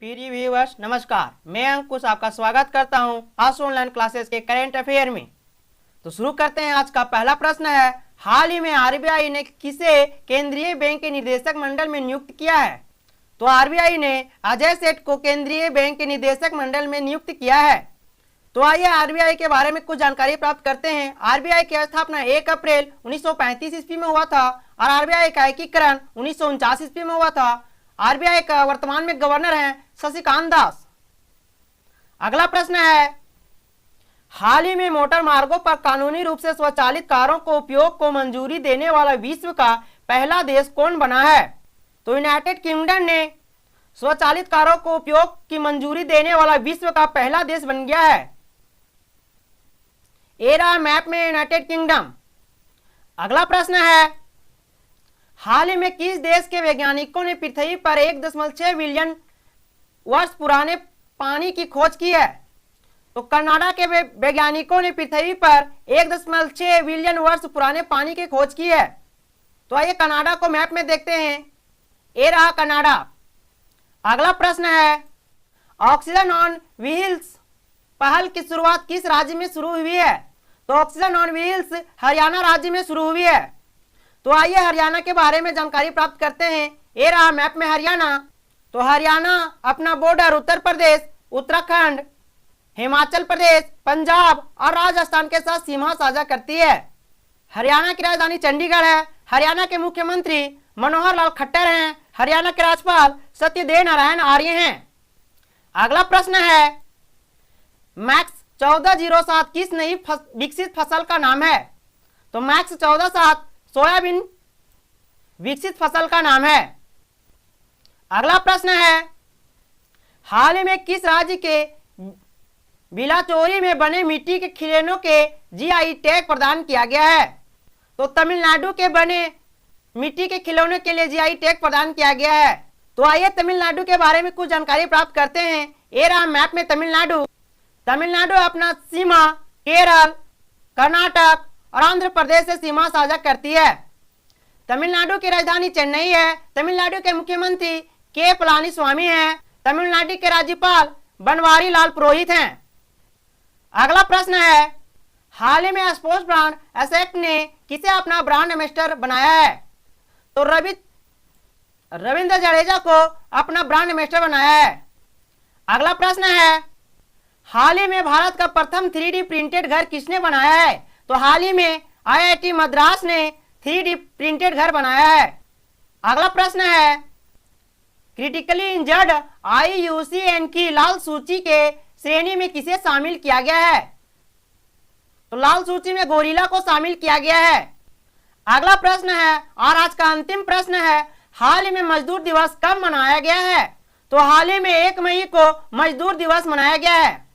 प्रिय व्यूअर्स नमस्कार, मैं अंकुश आपका स्वागत करता हूं आशु ऑनलाइन क्लासेस के करंट अफेयर में। तो शुरू करते हैं। आज का पहला प्रश्न है, हाल ही में आरबीआई ने किसे केंद्रीय बैंक के निदेशक मंडल में नियुक्त किया है? तो आरबीआई ने अजय सेठ को केंद्रीय बैंक के निदेशक मंडल में नियुक्त किया है। तो आइए आरबीआई के बारे में कुछ जानकारी प्राप्त करते हैं। आरबीआई की स्थापना 1 अप्रैल 1935 ईस्वी में हुआ था और आरबीआई का एकीकरण 1949 ईस्वी में हुआ था। आरबीआई का वर्तमान में गवर्नर हैं शशिकांत दास। अगला प्रश्न है, हाल ही में मोटर मार्गों पर कानूनी रूप से स्वचालित कारों को उपयोग को मंजूरी देने वाला विश्व का पहला देश कौन बना है? तो यूनाइटेड किंगडम ने स्वचालित कारों को उपयोग की मंजूरी देने वाला विश्व का पहला देश बन गया है। ए रहा मैप में यूनाइटेड किंगडम। अगला प्रश्न है, हाल ही में किस देश के वैज्ञानिकों ने पृथ्वी पर 1.6 बिलियन वर्ष पुराने पानी की खोज की है? तो कनाडा के वैज्ञानिकों ने पृथ्वी पर 1.6 बिलियन वर्ष पुराने पानी की खोज की है। तो आइए कनाडा को मैप में देखते हैं। ए रहा कनाडा। अगला प्रश्न है, ऑक्सीजन ऑन व्हील्स पहल की शुरुआत किस राज्य में शुरू हुई है? तो ऑक्सीजन ऑन व्हील्स हरियाणा राज्य में शुरू हुई है। तो आइए हरियाणा के बारे में जानकारी प्राप्त करते हैं। ये रहा मैप में हरियाणा। तो हरियाणा अपना बॉर्डर उत्तर प्रदेश, उत्तराखंड, हिमाचल प्रदेश, पंजाब और राजस्थान के साथ सीमा साझा करती है। हरियाणा की राजधानी चंडीगढ़ है। हरियाणा के मुख्यमंत्री मनोहर लाल खट्टर हैं। हरियाणा के राज्यपाल सत्यदेव नारायण आर्य हैं। अगला प्रश्न है, मैक्स 1407 किस नई विकसित फसल का नाम है? तो मैक्स 1407 सोयाबीन विकसित फसल का नाम है। अगला प्रश्न है, हाल ही में किस राज्य के बिलाचोरी में बने मिट्टी के खिलौनों के जीआई टैग प्रदान किया गया है? तो तमिलनाडु के बने मिट्टी के खिलौनों के लिए जीआई टैग प्रदान किया गया है। तो आइए तमिलनाडु के बारे में कुछ जानकारी प्राप्त करते हैं। ये रहा मैप में तमिलनाडु। तमिलनाडु अपना सीमा केरल, कर्नाटक और आंध्र प्रदेश से सीमा साझा करती है। तमिलनाडु की राजधानी चेन्नई है। तमिलनाडु के मुख्यमंत्री के पलानीस्वामी हैं। तमिलनाडु के राज्यपाल बनवारी लाल पुरोहित हैं। अगला प्रश्न है, हाल ही में स्पोर्ट्स ब्रांड एसेट ने किसे अपना ब्रांड एम्बेसडर बनाया है? तो रविंद्र जडेजा को अपना ब्रांड एम्बेसडर बनाया है। अगला प्रश्न है, हाल ही में भारत का प्रथम 3D प्रिंटेड घर किसने बनाया है? तो हाल ही में आईआईटी मद्रास ने 3D प्रिंटेड घर बनाया है। अगला प्रश्न है, क्रिटिकली इंजर्ड IUCN की लाल सूची के श्रेणी में किसे शामिल किया गया है? तो लाल सूची में गोरिल्ला को शामिल किया गया है। अगला प्रश्न है और आज का अंतिम प्रश्न है, हाल ही में मजदूर दिवस कब मनाया गया है? तो हाल ही में 1 मई को मजदूर दिवस मनाया गया है।